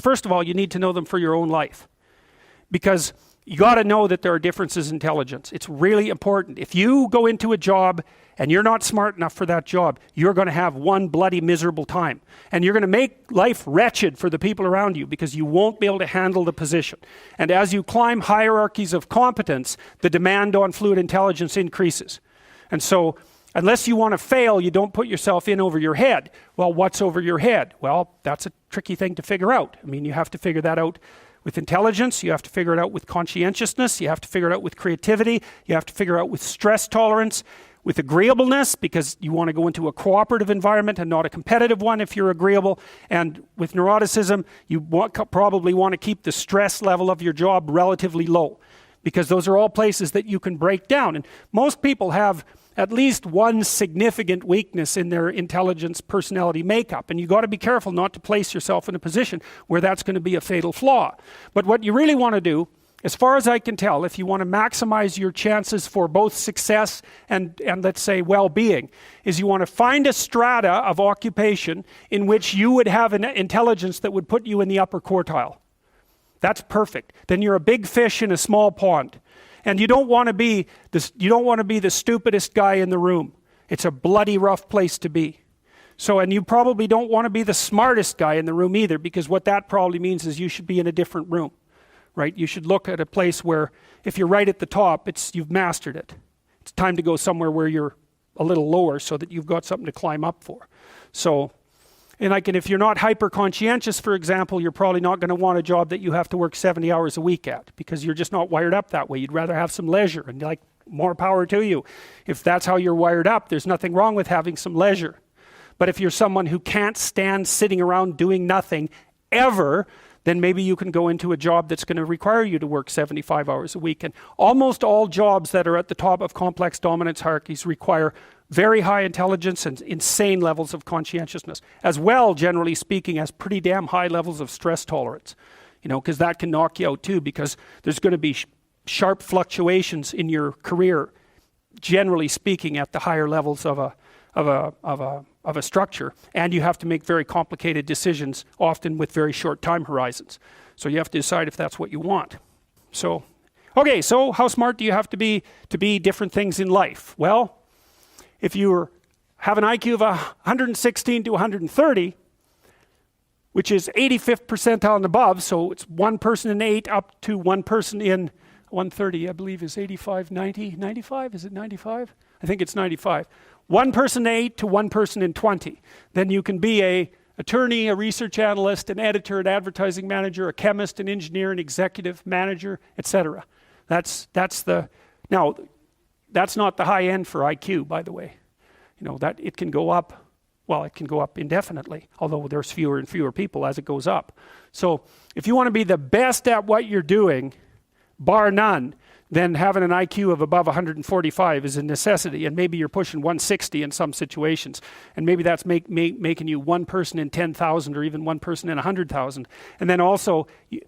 First of all, you need to know them for your own life. Because you got to know that there are differences in intelligence. It's really important. If you go into a job and you're not smart enough for that job, you're going to have one bloody miserable time. And you're going to make life wretched for the people around you because you won't be able to handle the position. And as you climb hierarchies of competence, the demand on fluid intelligence increases. And so, unless you want to fail, you don't put yourself in over your head. Well, what's over your head? Well, that's a tricky thing to figure out. I mean, you have to figure that out with intelligence, you have to figure it out with conscientiousness, you have to figure it out with creativity, you have to figure it out with stress tolerance, with agreeableness, because you want to go into a cooperative environment and not a competitive one if you're agreeable, and with neuroticism, you probably want to keep the stress level of your job relatively low, because those are all places that you can break down. And most people have at least one significant weakness in their intelligence personality makeup, and you got to be careful not to place yourself in a position where that's going to be a fatal flaw. But what you really want to do, as far as I can tell, if you want to maximize your chances for both success and let's say well-being, is you want to find a strata of occupation in which you would have an intelligence that would put you in the upper quartile. That's perfect. Then you're a big fish in a small pond. And you don't want to be the stupidest guy in the room. It's a bloody rough place to be. So, and you probably don't want to be the smartest guy in the room either, because what that probably means is you should be in a different room, right? You should look at a place where if you're right at the top, you've mastered it. It's time to go somewhere where you're a little lower so that you've got something to climb up for. So, and if you're not hyper conscientious, for example, you're probably not going to want a job that you have to work 70 hours a week at, because you're just not wired up that way. You'd rather have some leisure, and like, more power to you. If that's how you're wired up, there's nothing wrong with having some leisure. But if you're someone who can't stand sitting around doing nothing ever, then maybe you can go into a job that's going to require you to work 75 hours a week. And almost all jobs that are at the top of complex dominance hierarchies require very high intelligence and insane levels of conscientiousness, as well, generally speaking, as pretty damn high levels of stress tolerance, because that can knock you out too, because there's going to be sharp fluctuations in your career, generally speaking, at the higher levels of a structure, and you have to make very complicated decisions, often with very short time horizons. So you have to decide if that's what you want. So, okay, so how smart do you have to be different things in life? Well, if you have an IQ of 116 to 130, which is 85th percentile and above, so it's one person in 8 up to one person in 130, I believe is 85, 90, 95, is it 95? I think it's 95. One person in 8 to one person in 20. Then you can be an attorney, a research analyst, an editor, an advertising manager, a chemist, an engineer, an executive manager, etc. Now, that's not the high end for IQ, by the way. That it can go up, well, it can go up indefinitely, although there's fewer and fewer people as it goes up. So if you want to be the best at what you're doing, bar none, then having an IQ of above 145 is a necessity, and maybe you're pushing 160 in some situations, and maybe that's making you one person in 10,000 or even one person in 100,000. And then also,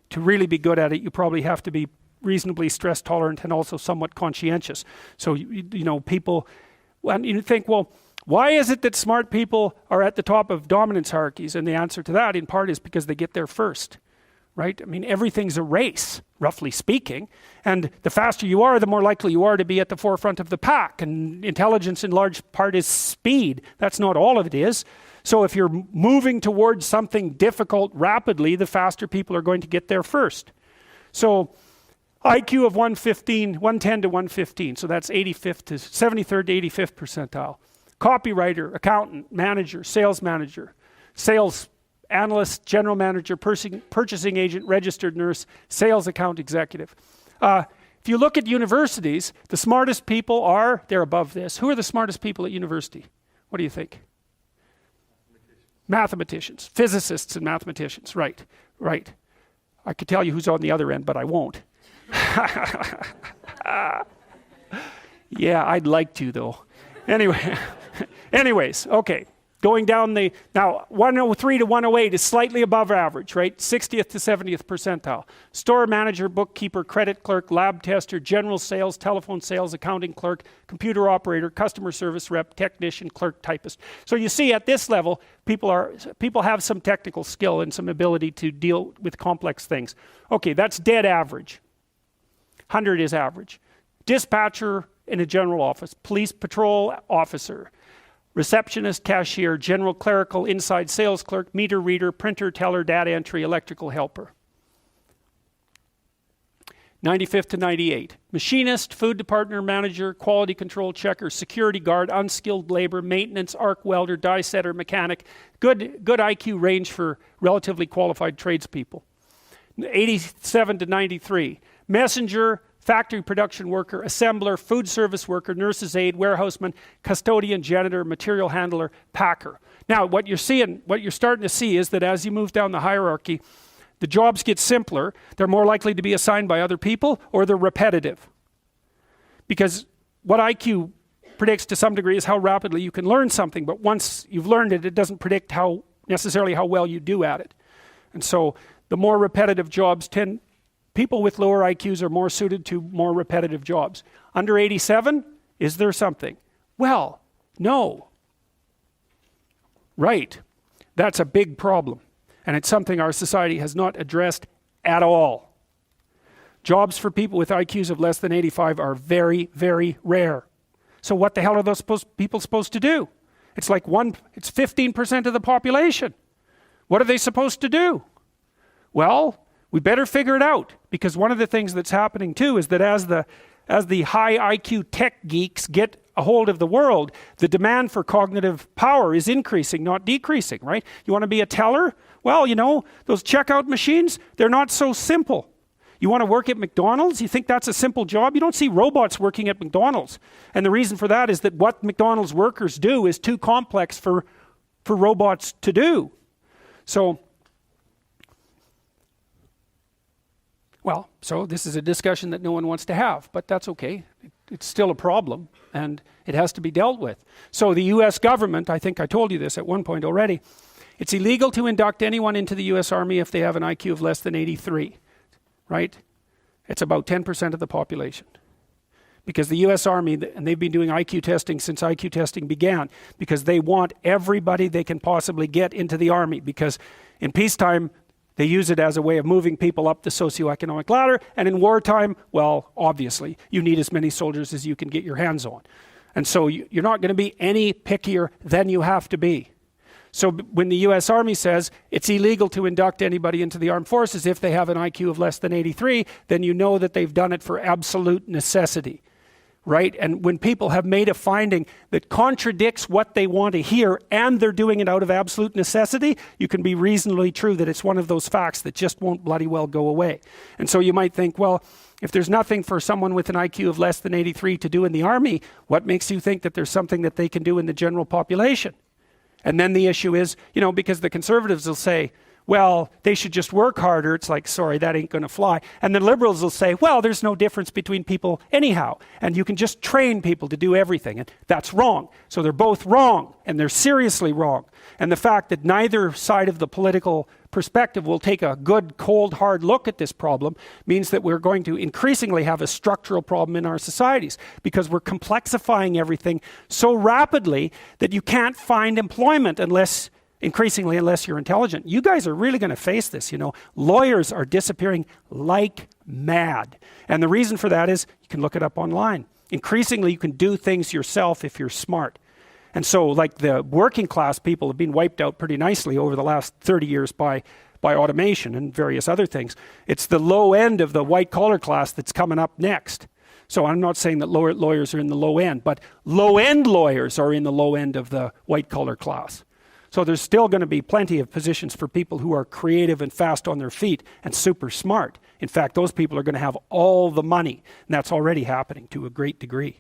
to really be good at it, you probably have to be reasonably stress tolerant and also somewhat conscientious. So people, and you think, well, why is it that smart people are at the top of dominance hierarchies? And the answer to that, in part, is because they get there first, right? I mean, everything's a race, roughly speaking, and the faster you are, the more likely you are to be at the forefront of the pack. And intelligence, in large part, is speed. That's not all of it is. So if you're moving towards something difficult rapidly, the faster people are going to get there first. So IQ of 110 to 115, so that's 85th to 73rd to 85th percentile. Copywriter, accountant, manager, sales analyst, general manager, purchasing agent, registered nurse, sales account executive. If you look at universities, the smartest people they're above this. Who are the smartest people at university? What do you think? Mathematicians, physicists and mathematicians, right. I could tell you who's on the other end, but I won't. Yeah, I'd like to though. Anyways, okay. Going down now 103 to 108 is slightly above average, right? 60th to 70th percentile. Store manager, bookkeeper, credit clerk, lab tester, general sales, telephone sales, accounting clerk, computer operator, customer service rep, technician, clerk, typist. So you see at this level, people have some technical skill and some ability to deal with complex things. Okay, that's dead average. 100 is average. Dispatcher in a general office, police patrol officer, receptionist, cashier, general clerical, inside sales clerk, meter reader, printer, teller, data entry, electrical helper. 95th to 98. Machinist, food department manager, quality control checker, security guard, unskilled labor, maintenance, arc welder, die setter, mechanic. Good IQ range for relatively qualified tradespeople. 87 to 93. Messenger, factory production worker, assembler, food service worker, nurse's aide, warehouseman, custodian, janitor, material handler, packer. Now, what you're starting to see is that as you move down the hierarchy, the jobs get simpler. They're more likely to be assigned by other people, or they're repetitive. Because what IQ predicts to some degree is how rapidly you can learn something, but once you've learned it, it doesn't predict necessarily how well you do at it. And so the more repetitive jobs people with lower IQs are more suited to more repetitive jobs. Under 87, is there something? Well, no. Right. That's a big problem. And it's something our society has not addressed at all. Jobs for people with IQs of less than 85 are very, very rare. So what the hell are those people supposed to do? It's 15% of the population. What are they supposed to do? Well, we better figure it out, because one of the things that's happening too is that as the high IQ tech geeks get a hold of the world, the demand for cognitive power is increasing, not decreasing, right? You want to be a teller? Well, those checkout machines, they're not so simple. You want to work at McDonald's? You think that's a simple job? You don't see robots working at McDonald's. And the reason for that is that what McDonald's workers do is too complex for robots to do. So this is a discussion that no one wants to have, but that's okay. It's still a problem, and it has to be dealt with. So the U.S. government, I think I told you this at one point already, it's illegal to induct anyone into the U.S. Army if they have an IQ of less than 83, right? It's about 10% of the population. Because the U.S. Army, and they've been doing IQ testing since IQ testing began, because they want everybody they can possibly get into the Army, because in peacetime, they use it as a way of moving people up the socioeconomic ladder, and in wartime, well, obviously, you need as many soldiers as you can get your hands on. And so you're not going to be any pickier than you have to be. So when the U.S. Army says it's illegal to induct anybody into the armed forces if they have an IQ of less than 83, then you know that they've done it for absolute necessity. Right? And when people have made a finding that contradicts what they want to hear, and they're doing it out of absolute necessity, you can be reasonably true that it's one of those facts that just won't bloody well go away. And so you might think, well, if there's nothing for someone with an IQ of less than 83 to do in the Army, what makes you think that there's something that they can do in the general population? And then the issue is, because the conservatives will say, well, they should just work harder. It's like, sorry, that ain't going to fly. And the liberals will say, well, there's no difference between people anyhow, and you can just train people to do everything. And that's wrong. So they're both wrong, and they're seriously wrong. And the fact that neither side of the political perspective will take a good, cold, hard look at this problem means that we're going to increasingly have a structural problem in our societies, because we're complexifying everything so rapidly that you can't find employment unless you're intelligent. You guys are really going to face this, Lawyers are disappearing like mad. And the reason for that is, you can look it up online. Increasingly, you can do things yourself if you're smart. And so, the working class people have been wiped out pretty nicely over the last 30 years by automation and various other things. It's the low end of the white collar class that's coming up next. So I'm not saying that lawyers are in the low end, but low end lawyers are in the low end of the white collar class. So there's still going to be plenty of positions for people who are creative and fast on their feet and super smart. In fact, those people are going to have all the money, and that's already happening to a great degree.